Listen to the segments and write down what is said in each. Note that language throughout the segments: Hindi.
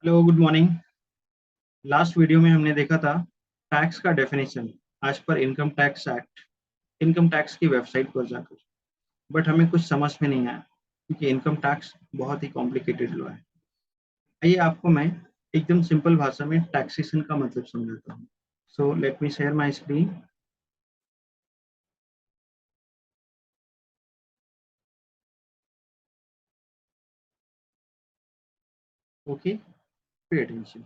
Hello, good morning. Last video में हमने देखा था टैक्स का डेफिनेशन आज पर income tax act, income tax की वेबसाइट पर जाकर। बट हमें कुछ समझ में नहीं आया क्योंकि इनकम टैक्स बहुत ही कॉम्प्लिकेटेड लॉ है। आइए आपको मैं एकदम सिंपल भाषा में टैक्सेशन का मतलब समझाता हूँ। So let me share my screen. Okay, pay attention.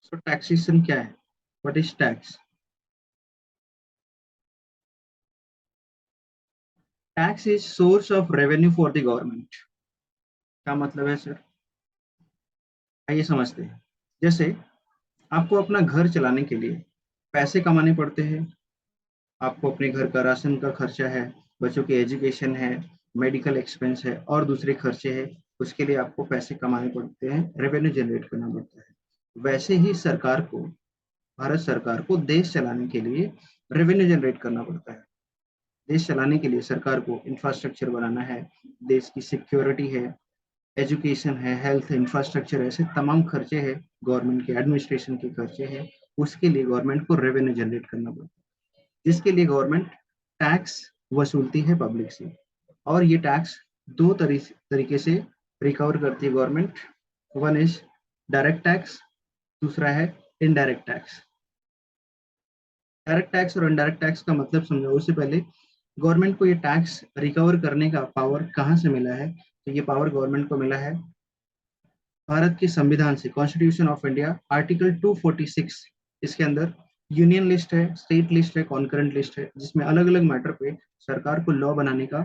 So taxation क्या है? What is tax? Tax is source of revenue for the government. क्या मतलब है सर? आइए समझते हैं। जैसे आपको अपना घर चलाने के लिए पैसे कमाने पड़ते हैं। आपको अपने घर का राशन का खर्चा है, बच्चों की एजुकेशन है, मेडिकल एक्सपेंस है और दूसरे खर्चे हैं। उसके लिए आपको पैसे कमाने पड़ते हैं, रेवेन्यू जनरेट करना पड़ता है। वैसे ही सरकार को, भारत सरकार को देश चलाने के लिए रेवेन्यू जनरेट करना पड़ता है। देश चलाने के लिए सरकार को इंफ्रास्ट्रक्चर बनाना है, देश की सिक्योरिटी है, एजुकेशन है, हेल्थ इंफ्रास्ट्रक्चर, ऐसे तमाम खर्चे हैं, गवर्नमेंट के एडमिनिस्ट्रेशन के खर्चे हैं। उसके लिए गवर्नमेंट को रेवेन्यू जनरेट करना पड़ता है, जिसके लिए गवर्नमेंट टैक्स वसूलती है पब्लिक से। और ये टैक्स दो तरीके से रिकवर करती है government. One is direct tax, दूसरा है इनडायरेक्ट टैक्स। डायरेक्ट टैक्स और इनडायरेक्ट टैक्स का मतलब समझो। उससे पहले गवर्नमेंट को ये टैक्स रिकवर करने का पावर कहाँ से मिला है? तो ये पावर गवर्नमेंट को मिला है भारत के संविधान से, कॉन्स्टिट्यूशन ऑफ इंडिया आर्टिकल 246। इसके अंदर यूनियन लिस्ट है, स्टेट लिस्ट है, कॉन्करेंट लिस्ट है, जिसमें अलग अलग मैटर पे सरकार को लॉ बनाने का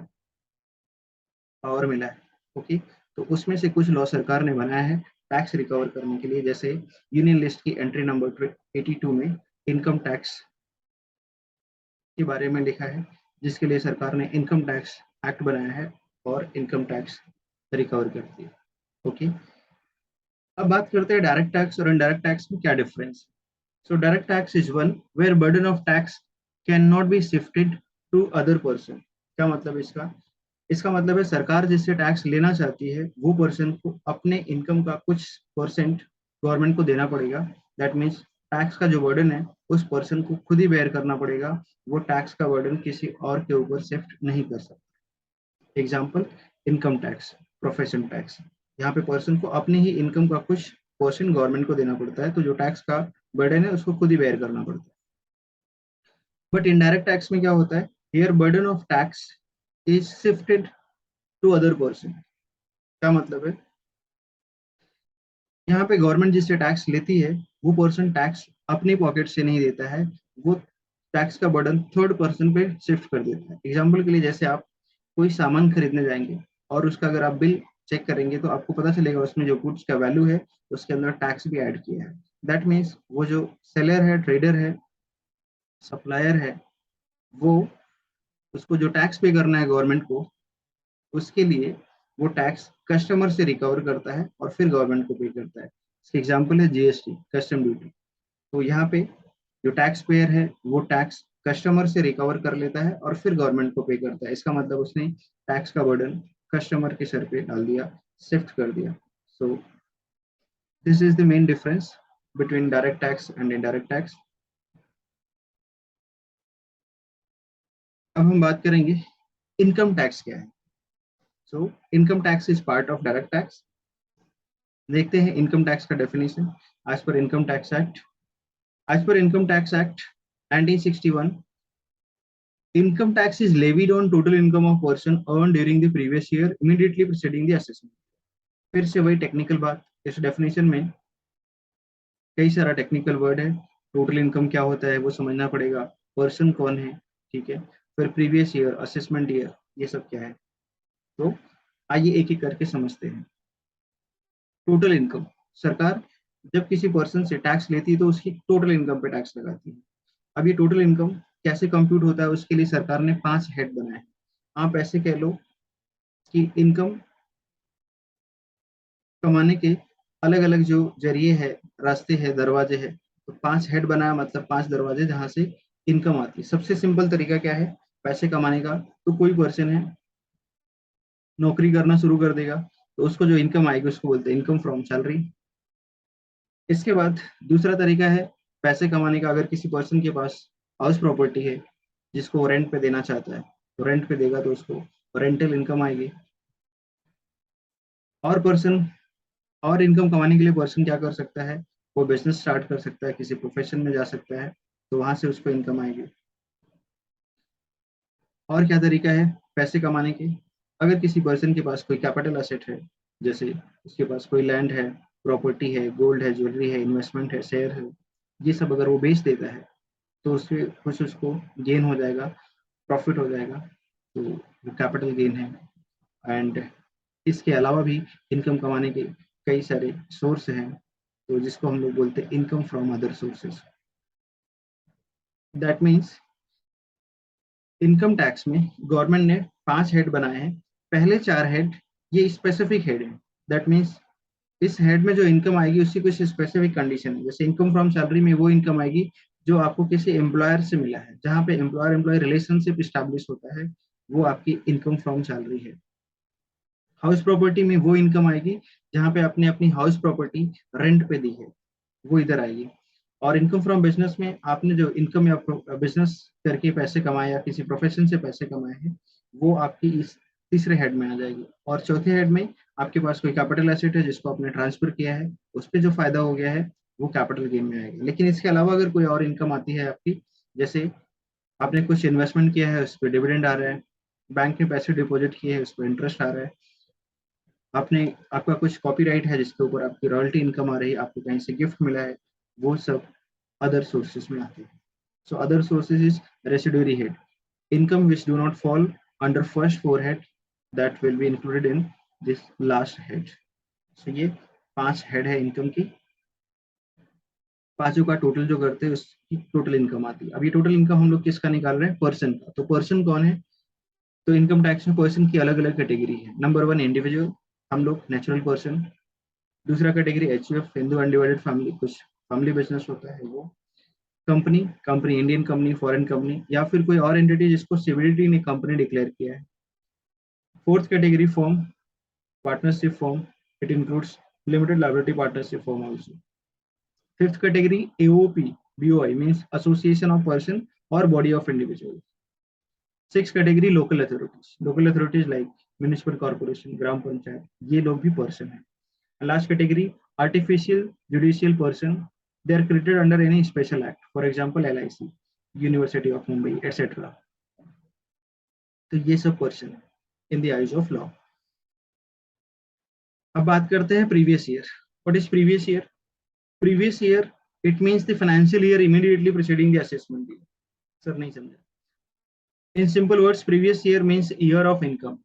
पावर मिला है। ओके, तो उसमें से कुछ लॉ सरकार ने बनाया है टैक्स रिकवर करने के लिए। जैसे यूनियन लिस्ट की एंट्री नंबर 82 में इनकम टैक्स के बारे में लिखा है, जिसके लिए सरकार ने इनकम टैक्स एक्ट बनाया है और इनकम टैक्स रिकवर करती है। ओके, अब बात करते हैं डायरेक्ट टैक्स और इनडायरेक्ट टैक्स में क्या difference. So direct tax is one where burden of tax can not be shifted to other person. क्या मतलब इसका? इसका मतलब है सरकार जिससे टैक्स लेना चाहती है वो पर्सन को अपने इनकम का कुछ परसेंट गवर्नमेंट को देना पड़ेगा। दैट मीन्स टैक्स का जो बर्डन है उस पर्सन को खुद ही बेयर करना पड़ेगा। वो टैक्स का बर्डन किसी और के ऊपर शिफ्ट नहीं कर सकता। Example, income tax, profession tax. यहाँ पे पर्सन को अपनी ही इनकम का कुछ पोर्शन गवर्नमेंट को देना पड़ता है, तो जो टैक्स का बर्डन है उसको खुद ही बेयर करना पड़ता है। बट इनडायरेक्ट टैक्स में क्या होता है? Here burden of tax is shifted to other person. क्या मतलब है? यहाँ पे गवर्नमेंट जिससे टैक्स लेती है वो पर्सन टैक्स अपनी पॉकेट से नहीं देता है, वो टैक्स का बर्डन थर्ड पर्सन पे शिफ्ट कर देता है। एग्जाम्पल के लिए, जैसे आप कोई सामान खरीदने जाएंगे और उसका अगर आप बिल चेक करेंगे तो आपको पता चलेगा उसमें जो गुड्स का वैल्यू है उसके अंदर टैक्स भी ऐड किया है। दैट मीन्स वो जो सेलर है, ट्रेडर है, सप्लायर है, वो, उसको जो टैक्स पे करना है गवर्नमेंट को, उसके लिए वो टैक्स कस्टमर से रिकवर करता है और फिर गवर्नमेंट को पे करता है। इसका एग्जाम्पल है जीएसटी, कस्टम ड्यूटी। तो यहाँ पे जो टैक्स पेयर है वो टैक्स कस्टमर से रिकवर कर लेता है और फिर गवर्नमेंट को पे करता है। इसका मतलब उसने टैक्स का बर्डन कस्टमर के सर पे डाल दिया, शिफ्ट कर दिया। So this is the main difference between direct tax and indirect tax. अब हम बात करेंगे इनकम टैक्स क्या है। So income tax is part of direct tax. देखते हैं इनकम टैक्स का डेफिनेशन। आज पर income tax act, as per Income Tax Act 1961, income tax is levied on total income of person earned during the previous year immediately preceding the assessment। फिर से वही टेक्निकल बात, इस डेफिनेशन में कई सारा टेक्निकल वर्ड है। टोटल इनकम क्या होता है वो समझना पड़ेगा, पर्सन कौन है, ठीक है, फिर प्रीवियस ईयर, असेसमेंट ईयर, ये सब क्या है। तो आइए एक एक करके समझते हैं। टोटल इनकम, सरकार जब किसी पर्सन से टैक्स लेती है तो उसकी टोटल इनकम पे टैक्स लगाती है। अब ये टोटल इनकम कैसे कंप्यूट होता है, उसके लिए सरकार ने 5 हेड बनाए हैं। आप ऐसे कह लो कि इनकम कमाने के अलग अलग जो जरिए है, रास्ते हैं, दरवाजे हैं। तो 5 हेड बनाया मतलब 5 दरवाजे जहां से इनकम आती है। सबसे सिंपल तरीका क्या है पैसे कमाने का? तो कोई पर्सन है नौकरी करना शुरू कर देगा, तो उसको जो इनकम आएगी उसको बोलते हैं इनकम फ्रॉम सैलरी। इसके बाद दूसरा तरीका है पैसे कमाने का, अगर किसी पर्सन के पास हाउस प्रॉपर्टी है जिसको वो रेंट पे देना चाहता है, तो रेंट पे देगा तो उसको रेंटल इनकम आएगी। और पर्सन और इनकम कमाने के लिए पर्सन क्या कर सकता है? वो बिजनेस स्टार्ट कर सकता है, किसी प्रोफेशन में जा सकता है, तो वहां से उसको इनकम आएगी। और क्या तरीका है पैसे कमाने के? अगर किसी पर्सन के पास कोई कैपिटल एसेट है, जैसे उसके पास कोई लैंड है, प्रॉपर्टी है, गोल्ड है, ज्वेलरी है, इन्वेस्टमेंट है, शेयर है, ये सब अगर वो बेच देता है तो उससे कुछ उसको गेन हो जाएगा, प्रॉफिट हो जाएगा, तो वो कैपिटल गेन है। एंड इसके अलावा भी इनकम कमाने के कई सारे सोर्स हैं, तो जिसको हम लोग बोलते हैं income from other sources. That means income tax में गवर्नमेंट ने 5 हेड बनाए हैं। पहले 4 हेड ये स्पेसिफिक हेड है। दैट मीन्स इस हेड में जो इनकम आएगी उसकी कुछ स्पेसिफिक कंडीशन है। जैसे इनकम फ्रॉम सैलरी में वो इनकम आएगी जो आपको किसी एम्प्लॉयर से मिला है, जहाँ पे एम्प्लॉयर एम्प्लॉय रिलेशनशिप स्टैब्लिश होता है, वो आपकी इनकम फ्रॉम सैलरी है। हाउस प्रॉपर्टी में वो इनकम आएगी जहाँ पे आपने अपनी हाउस प्रॉपर्टी रेंट पे दी है, वो इधर आएगी। और इनकम फ्रॉम बिजनेस में आपने जो इनकम या बिजनेस करके पैसे कमाए या किसी प्रोफेशन से पैसे कमाए हैं, वो आपकी इस तीसरे हेड में आ जाएगी। और चौथे हेड में आपके पास कोई कैपिटल एसेट है जिसको आपने ट्रांसफर किया है, उस पर जो फायदा हो गया है वो कैपिटल गेन में आएगा। लेकिन इसके अलावा अगर कोई और इनकम आती है आपकी, जैसे आपने कुछ इन्वेस्टमेंट किया है उस पर डिविडेंड आ रहा है, बैंक में पैसे डिपॉजिट किए हैं उस पर इंटरेस्ट आ रहा है, आपने आपका कुछ कॉपीराइट है जिसके ऊपर आपकी रॉयल्टी इनकम आ रही है, आपको कहीं से गिफ्ट मिला है, वो सब अदर सोर्सेज में आते हैं। So other sources is residuary head, income which do not fall under first 4 head that will be included in this last head. So ये 5 हेड है इनकम की, पांचों का टोटल जो करते हैं उसकी टोटल इनकम आती है। अब ये टोटल इनकम हम लोग किसका निकाल रहे हैं? पर्सन का। तो पर्सन कौन है? तो इनकम टैक्स में पर्सन की अलग अलग कैटेगरी है। नंबर 1 इंडिविजुअल, हम लोग नेचुरल पर्सन। दूसरा category HUF, Hindu undivided family, कुछ फैमिली बिजनेस होता है वो। Company, company Indian company, foreign company, या फिर कोई और एंटिटी जिसको सिविलिटी ने कंपनी डिक्लेयर किया है। Fourth category firm, partnership firm, it includes limited liability partnership firm also. Fifth category AOP, BOI means association of person और body of individual. Six category local authorities like municipal corporation, gram panchayat, ये लोग भी पर्सन है। Last category artificial judicial person, they are created under any special act, for example LIC, university of Mumbai etcetera. तो ये सब पर्सन है in the eyes of law. अब बात करते हैं previous year. What is previous year? Previous year it means the financial year immediately preceding the assessment year. Sir नहीं समझा। In simple words previous year means year of income.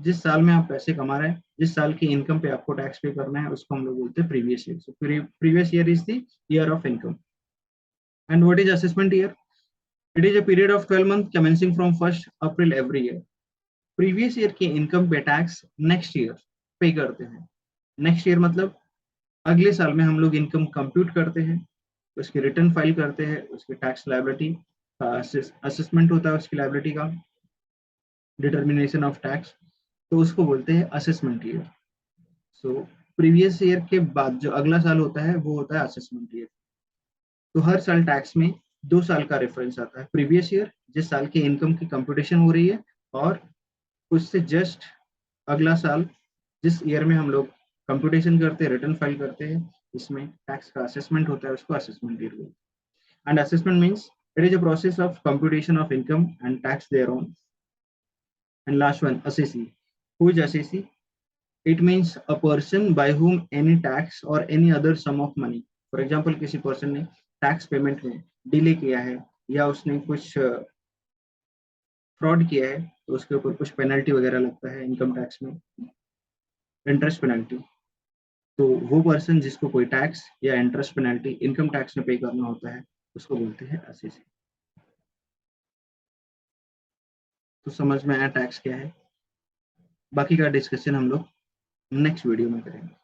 जिस साल में आप पैसे कमा रहे हैं, जिस साल की इनकम पे आपको टैक्स पे करना है, उसको हम लोग बोलते हैं previous year. So previous year is the year of income. And what is assessment year? It is a period of 12 month commencing from 1 April every year. Previous year की इनकम पे टैक्स नेक्स्ट ईयर पे करते हैं। नेक्स्ट ईयर मतलब अगले साल में हम लोग इनकम कंप्यूट करते हैं, उसकी रिटर्न फाइल करते हैं, उसकी टैक्स लायबिलिटी का असेसमेंट होता है, उसकी लायबिलिटी का डिटर्मिनेशन ऑफ टैक्स, तो उसको बोलते हैं assessment year. So previous year के बाद जो अगला साल होता है वो होता है असेसमेंट ईयर। तो हर साल टैक्स में 2 साल का रेफरेंस आता है। प्रीवियस ईयर जिस साल की इनकम की कंप्यूटेशन हो रही है, और उससे जस्ट अगला साल जिस ईयर में हम लोग कंप्यूटेशन करते हैं, रिटर्न फाइल करते हैं, इसमें टैक्स का असेसमेंट होता है, उसको असेसमेंट ईयर बोलते हैं। And assessment means it is a process of computation of income and tax thereon. And last one assessee. Who is assessee? It means a person by whom any tax or any other sum of money, for example किसी पर्सन ने टैक्स पेमेंट में डिले किया है या उसने कुछ फ्रॉड किया है, तो उसके ऊपर कुछ पेनल्टी वगैरह लगता है इनकम टैक्स में, इंटरेस्ट पेनल्टी। तो वो पर्सन जिसको कोई टैक्स या इंटरेस्ट पेनल्टी इनकम टैक्स में पे करना होता है, उसको बोलते हैं असेसी। तो समझ में आया टैक्स क्या है? बाकी का डिस्कशन हम लोग नेक्स्ट वीडियो में करेंगे।